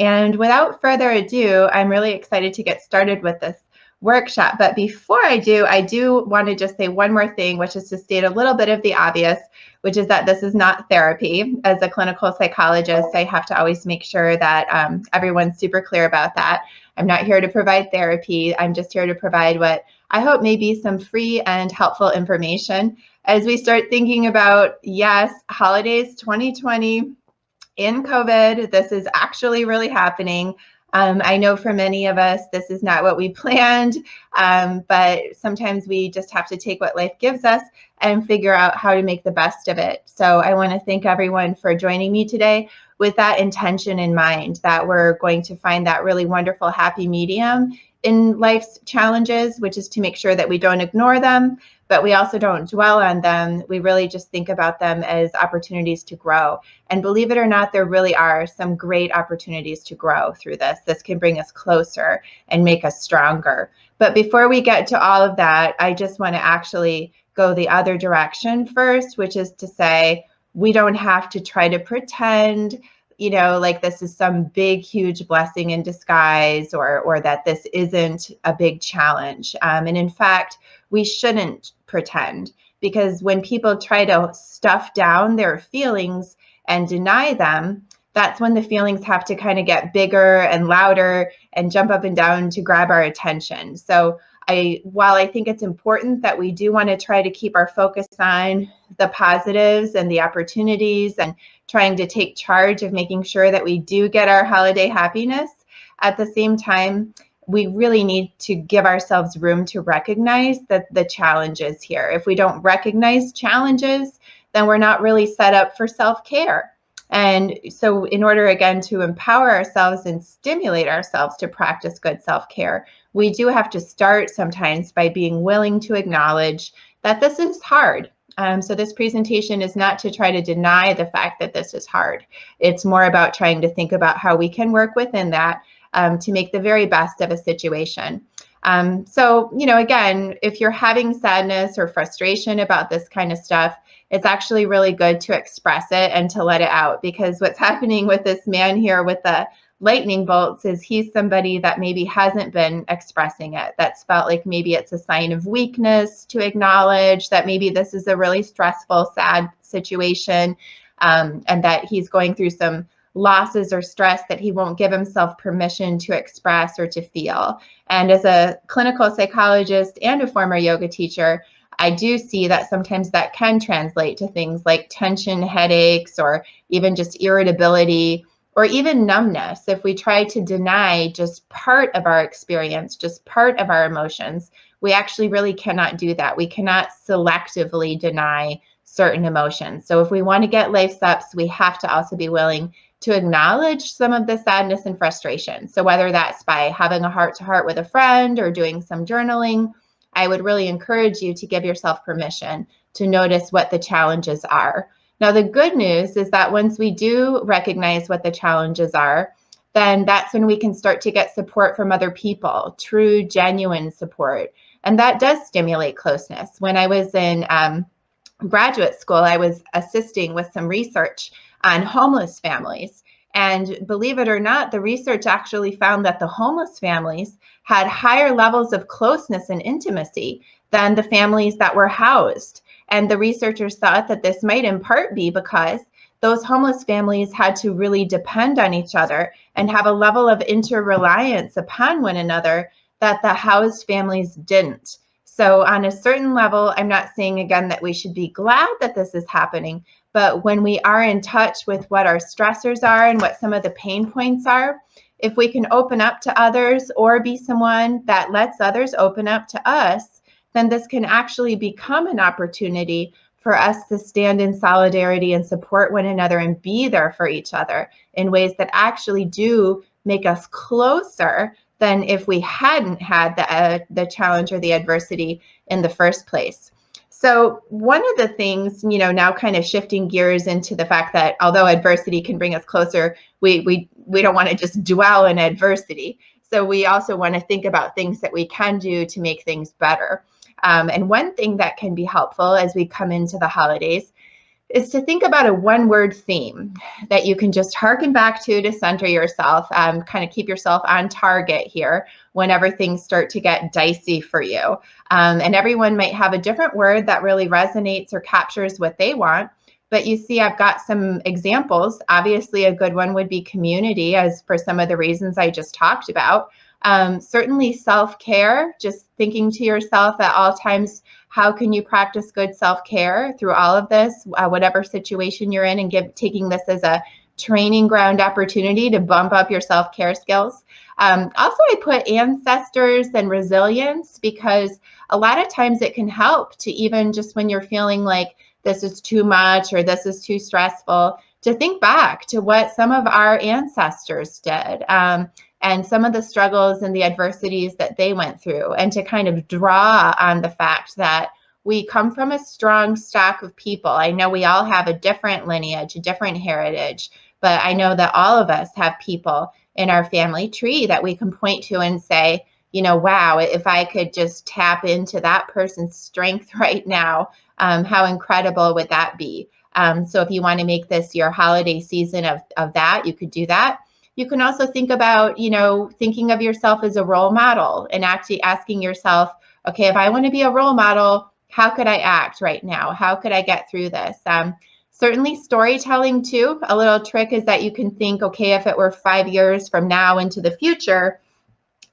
And without further ado, I'm really excited to get started with this workshop. But before I do want to just say one more thing, which is to state a little bit of the obvious, which is that this is not therapy. As a clinical psychologist, I have to always make sure that everyone's super clear about that. I'm not here to provide therapy. I'm just here to provide what I hope may be some free and helpful information as we start thinking about, yes, holidays 2020 in COVID. This is actually really happening. I know for many of us, this is not what we planned, but sometimes we just have to take what life gives us and figure out how to make the best of it. So I want to thank everyone for joining me today with that intention in mind, that we're going to find that really wonderful happy medium in life's challenges, which is to make sure that we don't ignore them, but we also don't dwell on them. We really just think about them as opportunities to grow. And believe it or not, there really are some great opportunities to grow through this. This can bring us closer and make us stronger. But before we get to all of that, I just want to actually go the other direction first, which is to say, we don't have to try to pretend, like this is some big, huge blessing in disguise, or that this isn't a big challenge. And in fact, we shouldn't pretend, because when people try to stuff down their feelings and deny them, that's when the feelings have to kind of get bigger and louder and jump up and down to grab our attention. So while I think it's important that we do want to try to keep our focus on the positives and the opportunities and trying to take charge of making sure that we do get our holiday happiness, at the same time, we really need to give ourselves room to recognize that the challenges here. If we don't recognize challenges, then we're not really set up for self-care. And so in order, again, to empower ourselves and stimulate ourselves to practice good self-care, we do have to start sometimes by being willing to acknowledge that this is hard. So this presentation is not to try to deny the fact that this is hard. It's more about trying to think about how we can work within that to make the very best of a situation. So, again, if you're having sadness or frustration about this kind of stuff, it's actually really good to express it and to let it out, because what's happening with this man here with the lightning bolts is he's somebody that maybe hasn't been expressing it. That's felt like maybe it's a sign of weakness to acknowledge that maybe this is a really stressful, sad situation, and that he's going through some losses or stress that he won't give himself permission to express or to feel. And as a clinical psychologist and a former yoga teacher, I do see that sometimes that can translate to things like tension, headaches, or even just irritability, or even numbness. If we try to deny just part of our experience, just part of our emotions, we actually really cannot do that. We cannot selectively deny certain emotions. So if we want to get life's ups, we have to also be willing to acknowledge some of the sadness and frustration. So whether that's by having a heart-to-heart with a friend or doing some journaling, I would really encourage you to give yourself permission to notice what the challenges are. Now, the good news is that once we do recognize what the challenges are, then that's when we can start to get support from other people, true, genuine support. And that does stimulate closeness. When I was in graduate school, I was assisting with some research on homeless families. And believe it or not, the research actually found that the homeless families had higher levels of closeness and intimacy than the families that were housed. And the researchers thought that this might in part be because those homeless families had to really depend on each other and have a level of interreliance upon one another that the housed families didn't. So on a certain level, I'm not saying again that we should be glad that this is happening, but when we are in touch with what our stressors are and what some of the pain points are, if we can open up to others or be someone that lets others open up to us, then this can actually become an opportunity for us to stand in solidarity and support one another and be there for each other in ways that actually do make us closer than if we hadn't had the challenge or the adversity in the first place. So one of the things, now kind of shifting gears into the fact that although adversity can bring us closer, we don't want to just dwell in adversity. So we also want to think about things that we can do to make things better. And one thing that can be helpful as we come into the holidays is to think about a one-word theme that you can just harken back to center yourself, kind of keep yourself on target here whenever things start to get dicey for you. And everyone might have a different word that really resonates or captures what they want. But you see, I've got some examples. Obviously, a good one would be community, as for some of the reasons I just talked about. Certainly self-care, just thinking to yourself at all times, how can you practice good self-care through all of this, whatever situation you're in, and taking this as a training ground opportunity to bump up your self-care skills. Also, I put ancestors and resilience, because a lot of times it can help to, even just when you're feeling like this is too much or this is too stressful, to think back to what some of our ancestors did. And some of the struggles and the adversities that they went through, and to kind of draw on the fact that we come from a strong stock of people. I know we all have a different lineage, a different heritage, but I know that all of us have people in our family tree that we can point to and say, you know, wow, if I could just tap into that person's strength right now, how incredible would that be? So if you want to make this your holiday season of that, you could do that. You can also think about, you know, thinking of yourself as a role model, and actually asking yourself, okay, if I want to be a role model, how could I act right now? How could I get through this? Certainly storytelling too. A little trick is that you can think, okay, if it were 5 years from now into the future,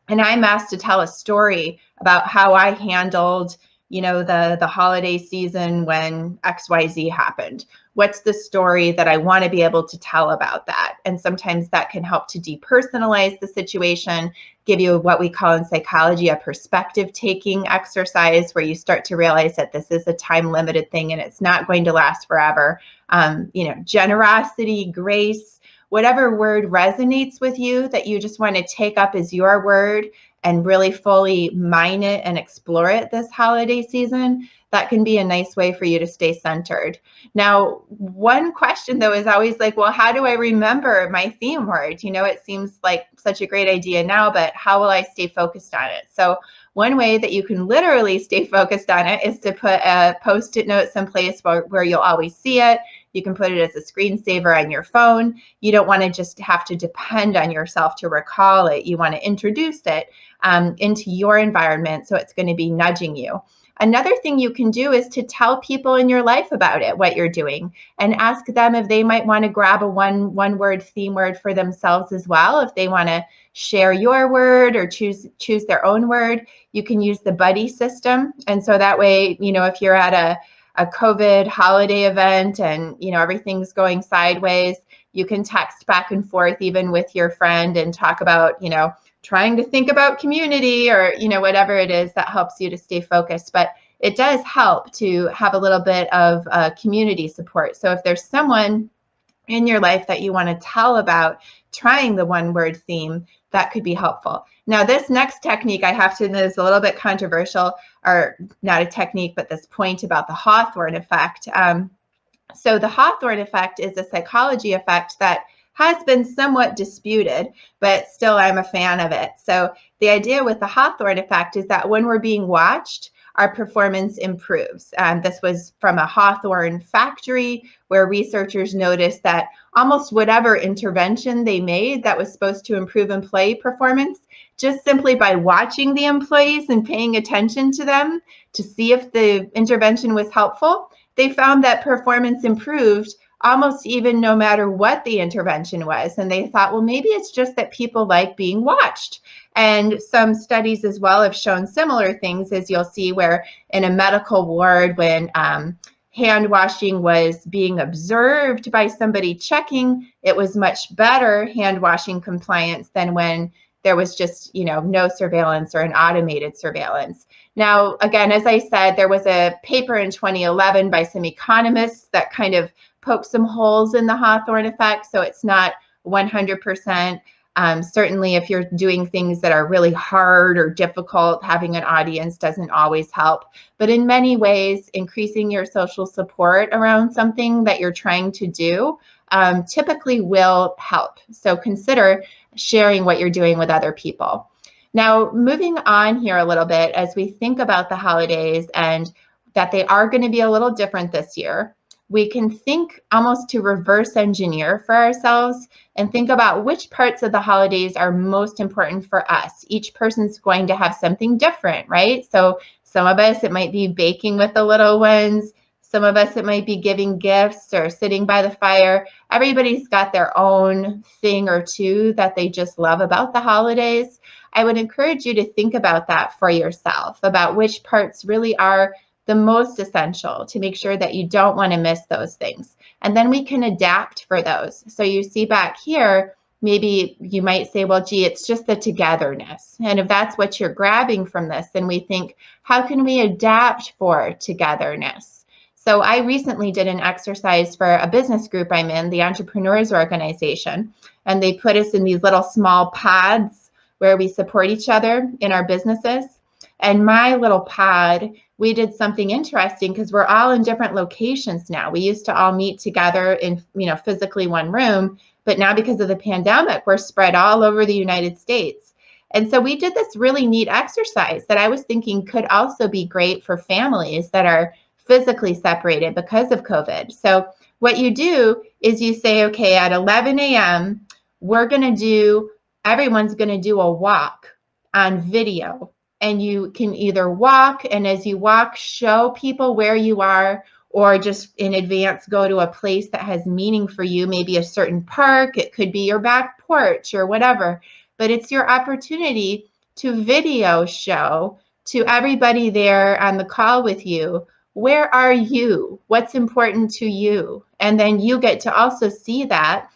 and I'm asked to tell a story about how I handled, you know, the holiday season when XYZ happened. What's the story that I want to be able to tell about that? And sometimes that can help to depersonalize the situation, give you what we call in psychology a perspective taking exercise, where you start to realize that this is a time limited thing and it's not going to last forever. You know, generosity, grace, whatever word resonates with you that you just want to take up as your word and really fully mine it and explore it this holiday season, that can be a nice way for you to stay centered. Now, one question though is always like, well, how do I remember my theme word? You know, it seems like such a great idea now, but how will I stay focused on it? So one way that you can literally stay focused on it is to put a Post-it note someplace where you'll always see it. You can put it as a screensaver on your phone. You don't want to just have to depend on yourself to recall it. You want to introduce it into your environment, so it's going to be nudging you. Another thing you can do is to tell people in your life about it, what you're doing, and ask them if they might want to grab a one-word theme word for themselves as well. If they want to share your word or choose their own word, you can use the buddy system. And so that way, you know, if you're at a COVID holiday event and, you know, everything's going sideways, you can text back and forth even with your friend and talk about, you know, trying to think about community, or, you know, whatever it is that helps you to stay focused. But it does help to have a little bit of community support. So if there's someone in your life that you want to tell about trying the one-word theme, that could be helpful. Now, this next technique, I have to admit, is a little bit controversial, or not a technique, but this point about the Hawthorne effect. So the Hawthorne effect is a psychology effect that has been somewhat disputed, but still I'm a fan of it. So the idea with the Hawthorne effect is that when we're being watched, our performance improves. This was from a Hawthorne factory where researchers noticed that almost whatever intervention they made that was supposed to improve employee performance, just simply by watching the employees and paying attention to them to see if the intervention was helpful, they found that performance improved almost even no matter what the intervention was. And they thought, well, maybe it's just that people like being watched. And some studies as well have shown similar things, as you'll see, where in a medical ward, when hand washing was being observed by somebody checking, it was much better hand washing compliance than when there was just, you know, no surveillance or an automated surveillance. Now, again, as I said, there was a paper in 2011 by some economists that kind of poked some holes in the Hawthorne effect, so it's not 100%. Certainly, if you're doing things that are really hard or difficult, having an audience doesn't always help. But in many ways, increasing your social support around something that you're trying to do typically will help. So consider sharing what you're doing with other people. Now, moving on here a little bit, as we think about the holidays and that they are going to be a little different this year, we can think almost to reverse engineer for ourselves and think about which parts of the holidays are most important for us. Each person's going to have something different, right? So some of us, it might be baking with the little ones. Some of us, it might be giving gifts or sitting by the fire. Everybody's got their own thing or two that they just love about the holidays. I would encourage you to think about that for yourself, about which parts really are the most essential, to make sure that you don't want to miss those things. And then we can adapt for those. So you see back here, maybe you might say, well, gee, it's just the togetherness. And if that's what you're grabbing from this, then we think, how can we adapt for togetherness? So I recently did an exercise for a business group I'm in, the Entrepreneurs Organization, and they put us in these little small pods where we support each other in our businesses. And my little pod, we did something interesting because we're all in different locations now. We used to all meet together in, physically one room, but now because of the pandemic, we're spread all over the United States. And so we did this really neat exercise that I was thinking could also be great for families that are physically separated because of COVID. So what you do is you say, okay, at 11 a.m., everyone's going to do a walk on video. And you can either walk, and as you walk, show people where you are, or just in advance go to a place that has meaning for you, maybe a certain park, it could be your back porch or whatever. But it's your opportunity to video show to everybody there on the call with you, where are you? What's important to you? And then you get to also see that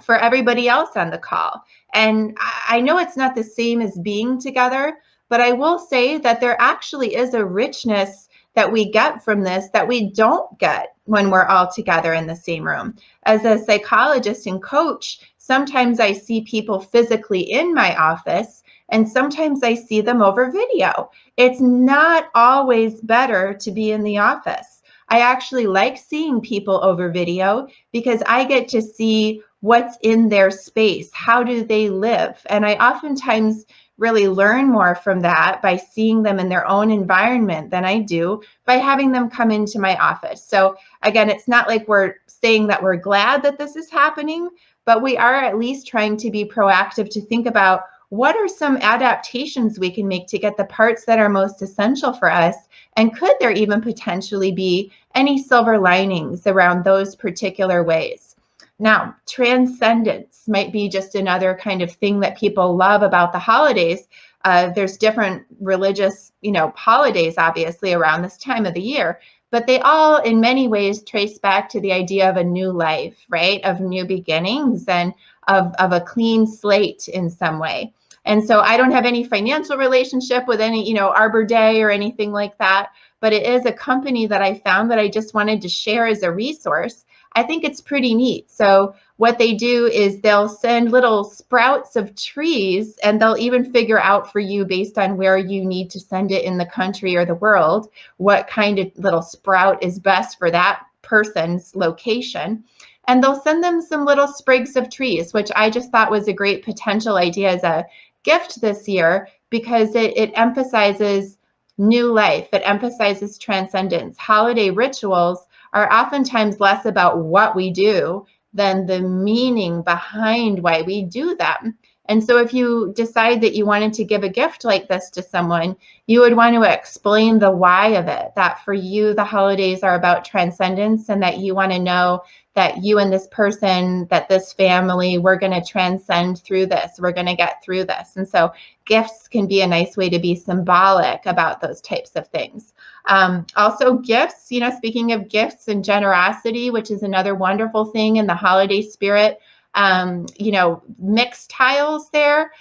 for everybody else on the call. And I know it's not the same as being together, but I will say that there actually is a richness that we get from this that we don't get when we're all together in the same room. As a psychologist and coach, sometimes I see people physically in my office, and sometimes I see them over video. It's not always better to be in the office. I actually like seeing people over video because I get to see what's in their space. How do they live? And I oftentimes really learn more from that by seeing them in their own environment than I do by having them come into my office. So again, it's not like we're saying that we're glad that this is happening, but we are at least trying to be proactive to think about what are some adaptations we can make to get the parts that are most essential for us, and could there even potentially be any silver linings around those particular ways? Now, transcendence might be just another kind of thing that people love about the holidays. There's different religious, holidays, obviously, around this time of the year, but they all, in many ways, trace back to the idea of a new life, right? Of new beginnings and of a clean slate in some way. And so I don't have any financial relationship with any, Arbor Day or anything like that, but it is a company that I found that I just wanted to share as a resource. I think it's pretty neat. So what they do is they'll send little sprouts of trees, and they'll even figure out for you, based on where you need to send it in the country or the world, what kind of little sprout is best for that person's location. And they'll send them some little sprigs of trees, which I just thought was a great potential idea as a gift this year, because it emphasizes new life. It emphasizes transcendence. Holiday rituals are oftentimes less about what we do than the meaning behind why we do them. And so if you decide that you wanted to give a gift like this to someone, you would want to explain the why of it, that for you, the holidays are about transcendence, and that you want to know that you and this person, that this family, we're going to transcend through this. We're going to get through this. And so gifts can be a nice way to be symbolic about those types of things. Also gifts, speaking of gifts and generosity, which is another wonderful thing in the holiday spirit, mixed tiles there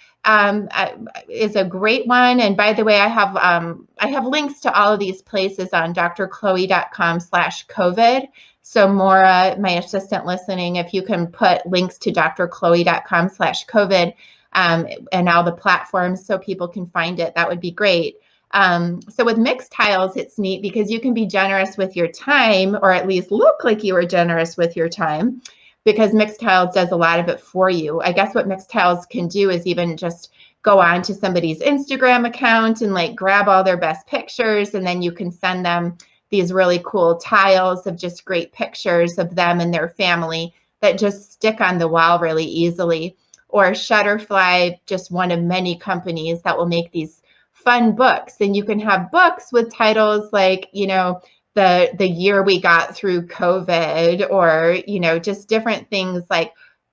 is a great one. And by the way, I have links to all of these places on drchloe.com/COVID. So Maura, my assistant listening, if you can put links to drchloe.com/COVID and all the platforms so people can find it, that would be great. So with mixed tiles, it's neat because you can be generous with your time, or at least look like you were generous with your time, because mixed tiles does a lot of it for you. I guess what mixed tiles can do is even just go on to somebody's Instagram account and grab all their best pictures, and then you can send them these really cool tiles of just great pictures of them and their family that just stick on the wall really easily. Or Shutterfly, just one of many companies that will make these fun books. And you can have books with titles like, you know, the year we got through COVID, or, you know, just different things like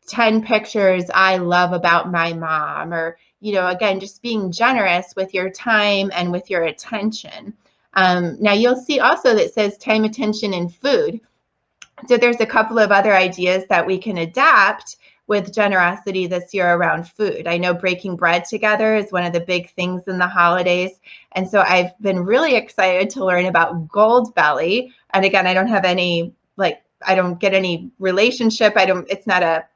10 pictures I love about my mom, or, you know, again, just being generous with your time and with your attention. Now you'll see also that says time, attention, and food. So there's a couple of other ideas that we can adapt with generosity this year around food. I know breaking bread together is one of the big things in the holidays. And so I've been really excited to learn about Gold Belly. And again, I don't have any, like, I don't get any relationship. It's not a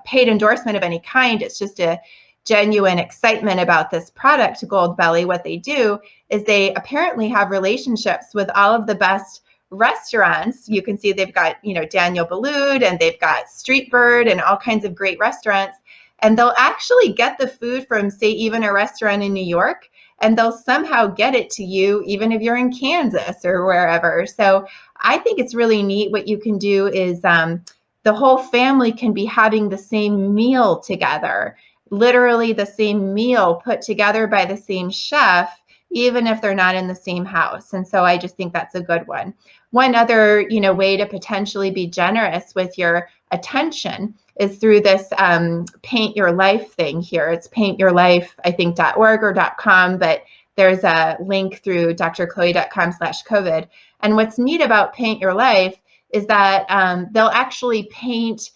paid endorsement of any kind. It's just a genuine excitement about this product, Gold Belly. What they do is they apparently have relationships with all of the best restaurants. You can see they've got, you know, Daniel Boulud, and they've got Street Bird and all kinds of great restaurants. And they'll actually get the food from, say, even a restaurant in New York, and they'll somehow get it to you, even if you're in Kansas or wherever. So I think it's really neat. What you can do is the whole family can be having the same meal together, literally the same meal put together by the same chef, even if they're not in the same house. And so I just think that's a good one. One other, you know, way to potentially be generous with your attention is through this Paint Your Life thing here. It's paintyourlife, I think, .org or .com, but there's a link through drchloe.com/COVID. And what's neat about Paint Your Life is that they'll actually paint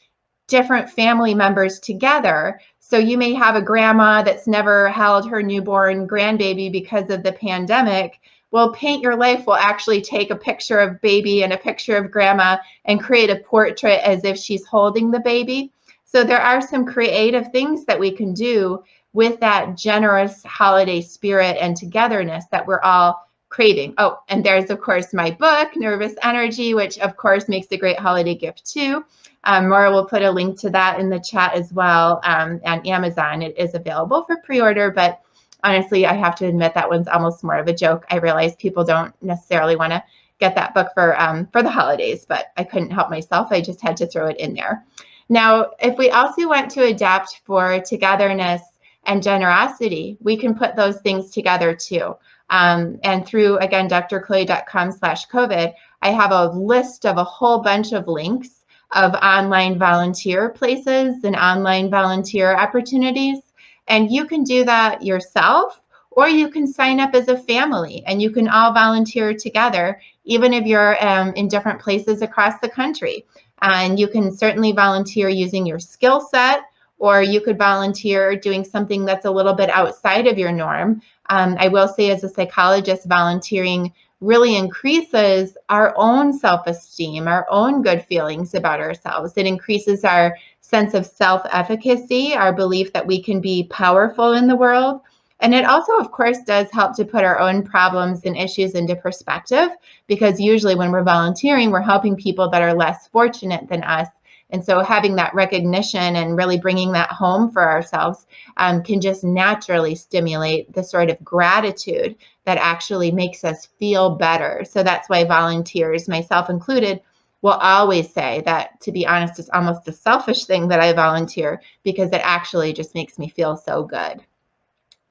different family members together. So you may have a grandma that's never held her newborn grandbaby because of the pandemic. Well, Paint Your Life will actually take a picture of baby and a picture of grandma and create a portrait as if she's holding the baby. So there are some creative things that we can do with that generous holiday spirit and togetherness that we're all craving. Oh, and there's, of course, my book, Nervous Energy, which, of course, makes a great holiday gift, too. Maura will put a link to that in the chat as well on Amazon. It is available for pre-order, but honestly, I have to admit that one's almost more of a joke. I realize people don't necessarily want to get that book for the holidays, but I couldn't help myself. I just had to throw it in there. Now, if we also want to adapt for togetherness and generosity, we can put those things together too. And through, again, drchloe.com/COVID, I have a list of a whole bunch of links of online volunteer places and online volunteer opportunities. And you can do that yourself, or you can sign up as a family and you can all volunteer together, even if you're in different places across the country. And you can certainly volunteer using your skill set, or you could volunteer doing something that's a little bit outside of your norm. I will say, as a psychologist, volunteering really increases our own self-esteem, our own good feelings about ourselves. It increases our sense of self-efficacy, our belief that we can be powerful in the world. And it also, of course, does help to put our own problems and issues into perspective, because usually when we're volunteering, we're helping people that are less fortunate than us. And so having that recognition and really bringing that home for ourselves can just naturally stimulate the sort of gratitude that actually makes us feel better. So that's why volunteers, myself included, will always say that, to be honest, it's almost a selfish thing that I volunteer, because it actually just makes me feel so good.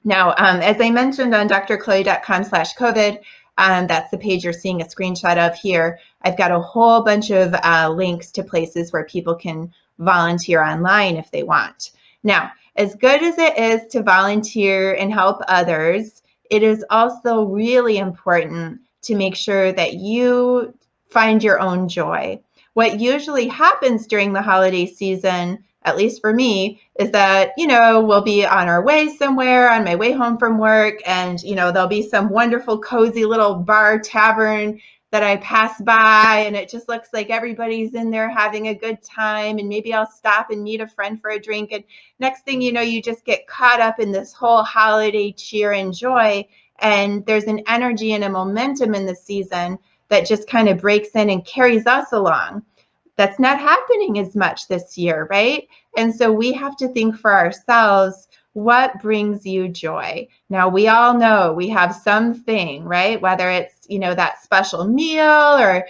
Now, as I mentioned on drchloe.com/COVID, that's the page you're seeing a screenshot of here. I've got a whole bunch of links to places where people can volunteer online if they want. Now, as good as it is to volunteer and help others, it is also really important to make sure that you find your own joy. What usually happens during the holiday season, at least for me, is that, you know, we'll be on our way somewhere, on my way home from work, and, you know, there'll be some wonderful, cozy little bar tavern that I pass by, and it just looks like everybody's in there having a good time, and maybe I'll stop and meet a friend for a drink, and next thing you know, you just get caught up in this whole holiday cheer and joy, and there's an energy and a momentum in the season that just kind of breaks in and carries us along. That's not happening as much this year, right? And so we have to think for ourselves, what brings you joy? Now, we all know we have something, right? Whether it's, that special meal, or,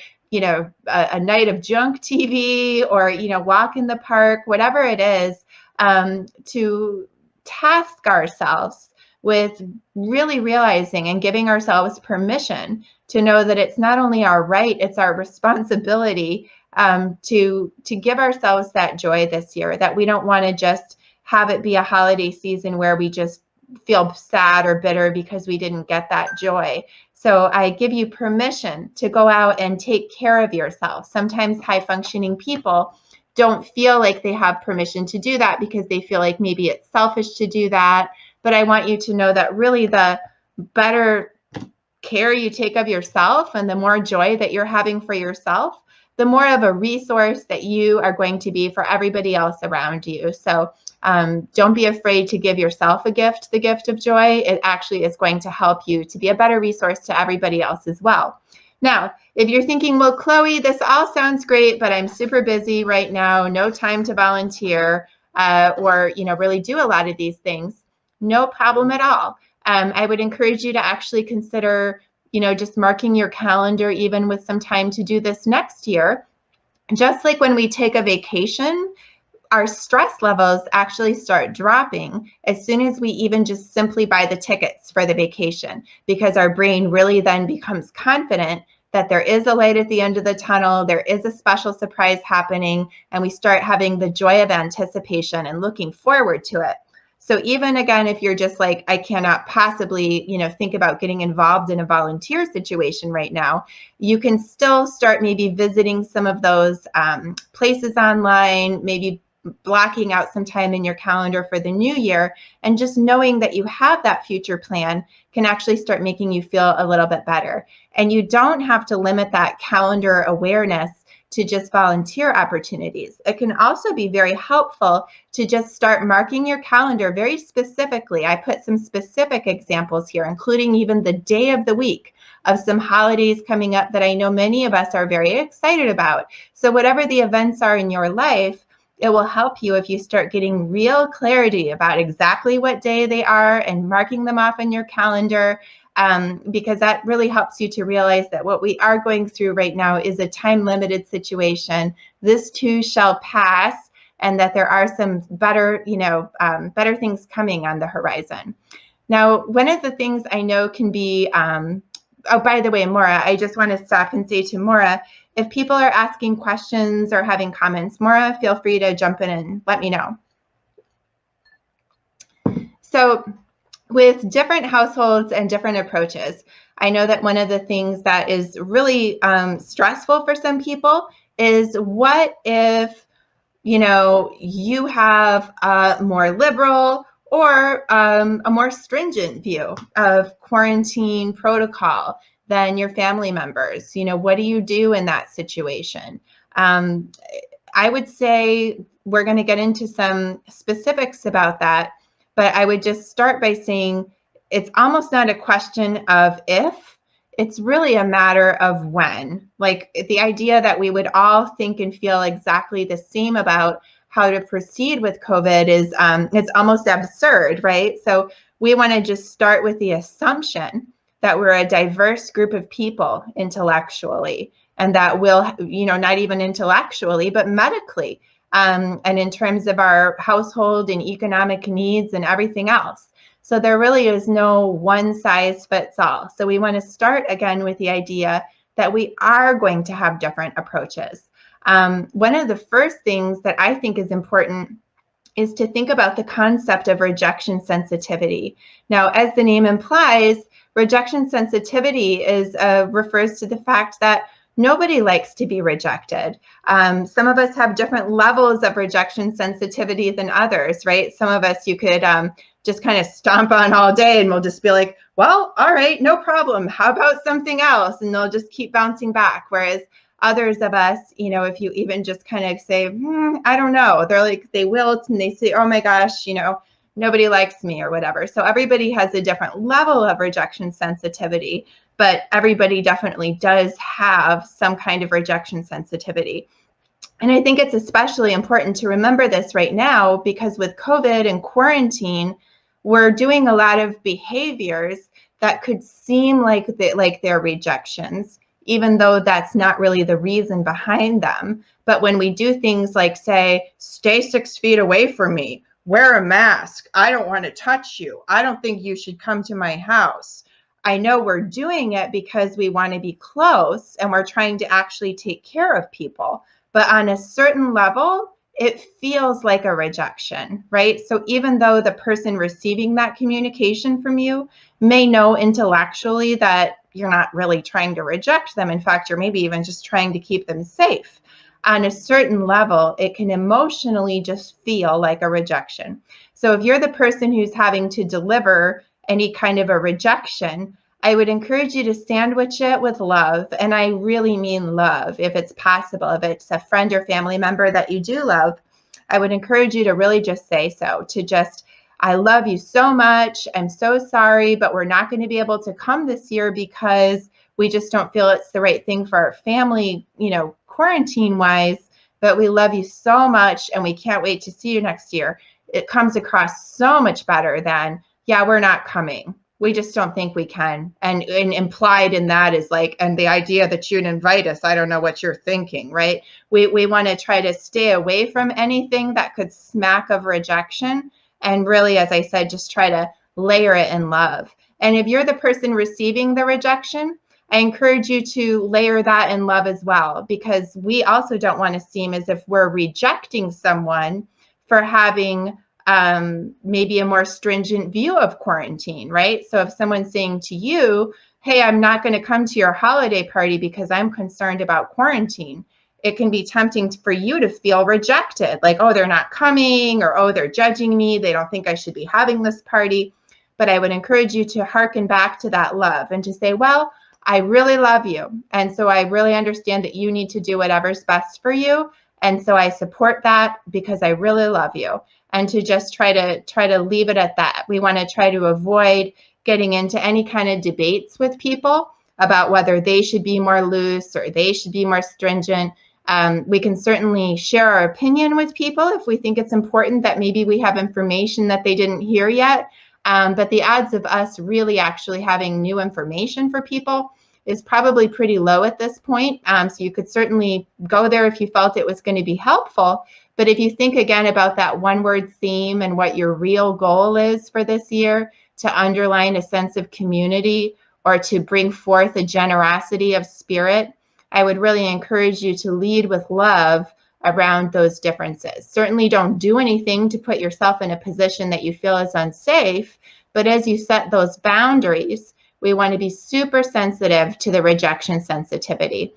a night of junk TV, or, walk in the park, whatever it is, to task ourselves with really realizing and giving ourselves permission to know that it's not only our right, it's our responsibility to give ourselves that joy this year, that we don't want to just have it be a holiday season where we just feel sad or bitter because we didn't get that joy. So I give you permission to go out and take care of yourself. Sometimes high functioning people don't feel like they have permission to do that because they feel like maybe it's selfish to do that. But I want you to know that really the better care you take of yourself and the more joy that you're having for yourself, the more of a resource that you are going to be for everybody else around you. So don't be afraid to give yourself a gift, the gift of joy. It actually is going to help you to be a better resource to everybody else as well. Now, if you're thinking, well, Chloe, this all sounds great, but I'm super busy right now, no time to volunteer or really do a lot of these things, no problem at all. I would encourage you to actually consider, just marking your calendar even with some time to do this next year. Just like when we take a vacation, our stress levels actually start dropping as soon as we even just simply buy the tickets for the vacation, because our brain really then becomes confident that there is a light at the end of the tunnel, there is a special surprise happening, and we start having the joy of anticipation and looking forward to it. So even again, if you're just like, I cannot possibly, think about getting involved in a volunteer situation right now, you can still start maybe visiting some of those places online, maybe blocking out some time in your calendar for the new year, and just knowing that you have that future plan can actually start making you feel a little bit better. And you don't have to limit that calendar awareness to just volunteer opportunities. It can also be very helpful to just start marking your calendar very specifically. I put some specific examples here, including even the day of the week of some holidays coming up that I know many of us are very excited about. So whatever the events are in your life, it will help you if you start getting real clarity about exactly what day they are and marking them off in your calendar, because that really helps you to realize that what we are going through right now is a time-limited situation. This too shall pass, and that there are some better, better things coming on the horizon. Now, one of the things I know can be, oh, by the way, Maura, I just want to stop and say to Maura, if people are asking questions or having comments, Maura, feel free to jump in and let me know. So with different households and different approaches, I know that one of the things that is really stressful for some people is, what if, you have a more liberal or a more stringent view of quarantine protocol than your family members? What do you do in that situation? I would say we're going to get into some specifics about that, but I would just start by saying it's almost not a question of if, it's really a matter of when. Like the idea that we would all think and feel exactly the same about how to proceed with COVID is it's almost absurd, right? So we want to just start with the assumption that we're a diverse group of people intellectually, and that will, not even intellectually, but medically, and in terms of our household and economic needs and everything else. So there really is no one size fits all. So we want to start again with the idea that we are going to have different approaches. One of the first things that I think is important is to think about the concept of rejection sensitivity. Now, as the name implies, rejection sensitivity refers to the fact that nobody likes to be rejected. Some of us have different levels of rejection sensitivity than others, right? Some of us you could just kind of stomp on all day, and we'll just be like, well, all right, no problem. How about something else? And they'll just keep bouncing back. Whereas others of us, if you even just kind of say, I don't know, they're like, they wilt and they say, oh my gosh, nobody likes me or whatever. So everybody has a different level of rejection sensitivity, but everybody definitely does have some kind of rejection sensitivity. And I think it's especially important to remember this right now, because with COVID and quarantine, we're doing a lot of behaviors that could seem like they're rejections, even though that's not really the reason behind them. But when we do things like say, stay 6 feet away from me, wear a mask, I don't want to touch you, I don't think you should come to my house. I know we're doing it because we want to be close and we're trying to actually take care of people. But on a certain level, it feels like a rejection, right? So even though the person receiving that communication from you may know intellectually that you're not really trying to reject them, in fact, you're maybe even just trying to keep them safe, on a certain level, it can emotionally just feel like a rejection. So if you're the person who's having to deliver any kind of a rejection, I would encourage you to sandwich it with love. And I really mean love, if it's possible. If it's a friend or family member that you do love, I would encourage you to really just say so, to just, I love you so much. I'm so sorry, but we're not going to be able to come this year because we just don't feel it's the right thing for our family, quarantine wise, but we love you so much and we can't wait to see you next year. It comes across so much better than, yeah, we're not coming. We just don't think we can. And implied in that is like, and the idea that you'd invite us, I don't know what you're thinking, right? We want to try to stay away from anything that could smack of rejection. And really, as I said, just try to layer it in love. And if you're the person receiving the rejection, I encourage you to layer that in love as well, because we also don't want to seem as if we're rejecting someone for having maybe a more stringent view of quarantine, right? So if someone's saying to you, hey, I'm not going to come to your holiday party because I'm concerned about quarantine, it can be tempting for you to feel rejected, like, oh, they're not coming, or oh, they're judging me, they don't think I should be having this party. But I would encourage you to hearken back to that love and to say, well, I really love you. And so I really understand that you need to do whatever's best for you. And so I support that because I really love you. And to just try to leave it at that. We want to try to avoid getting into any kind of debates with people about whether they should be more loose or they should be more stringent. We can certainly share our opinion with people if we think it's important that maybe we have information that they didn't hear yet. But the odds of us really actually having new information for people is probably pretty low at this point. So you could certainly go there if you felt it was going to be helpful. But if you think again about that one word theme and what your real goal is for this year, to underline a sense of community or to bring forth a generosity of spirit, I would really encourage you to lead with love around those differences. Certainly don't do anything to put yourself in a position that you feel is unsafe, but as you set those boundaries, we want to be super sensitive to the rejection sensitivity.